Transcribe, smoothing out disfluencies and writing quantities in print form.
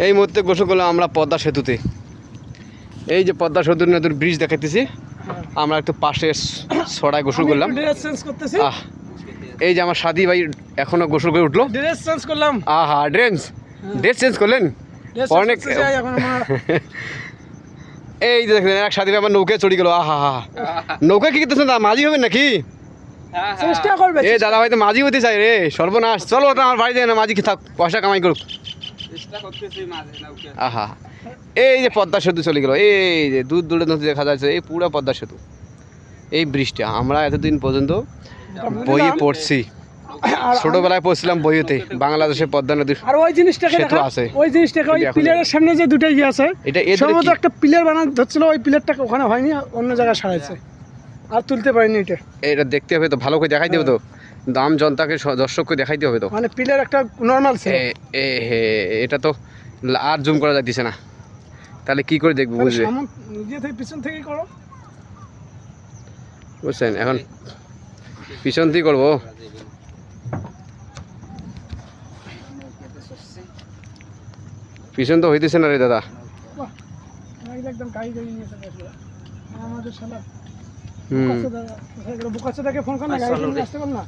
এই মুহূর্তে গোসল করলাম আমরা পদ্মা সেতুতে। এই যে পদ্মা সেতুর নতুন ব্রিজ দেখাইতেছি, আমরা একটু পাশে ছড়ায় গোসল করলাম। আহ, এই যে আমার সাদি ভাই এখনো গোসল করে উঠলো। ড্রেস চেঞ্জ করলাম। আহা, ড্রেস চেঞ্জ করলেন অনেক। এই যে দেখলেন এক সাদি ভাই আমার নৌকায় চড়ি গেল। আহা হা, নৌকা কি করতেছেন? মাঝি হবেন নাকি? চেষ্টা করবে। এ দাদা ভাই তো মাঝি হতে চাই রে, সর্বনাশ। চলো তো আমার বাড়িতে না, মাঝি কি থাক, পয়সা কামাই করুক। আহা, এই যে পদ্মা সেতু চলে গেল, এই যে দূর দূরে নদী দেখা যাচ্ছে, এই পুরো পদ্মা সেতু। এই ব্রিজটা আমরা এতদিন পর্যন্ত বইয়ে পড়ছি, ছোটবেলায় পড়ছিলাম বইয়েতে, বাংলাদেশের পদ্মা নদীর আর ওই জিনিসটাকে সেতু আছে। ওই জিনিসটাকে ওই পিলারের সামনে যে দুটো ইয়ে আছে, এটা সম্ভবত একটা পিলার বানানো হচ্ছিল, ওই পিলারটাকে ওখানে হয়নি, অন্য জায়গায় সারাইছে, আর তুলতে পারিনি। এটা দেখতে হবে তো, ভালো করে দেখাইতে হবে তো, দাম জনতাকে দর্শককে দেখাইতে হবে তো। মানে পিলার একটা নর্মাল ছিল। এটা তো আর জুম করা যাইতেছে না, তাহলে কি করে দেখবো? বুঝবে, নিজে থেকে পিছন থেকেই করো, বুঝছেন? এখন পিছন থেকে করবো। পিছন তো হইতেছে না রে দাদা। একদম গাড়ি গাড়ি নিয়ে চলে আসলো আমাদের শালা। হুম, বুকাচ্ছে দাকে ফোন কর না, গাড়ি নিয়ে আসতে বল না।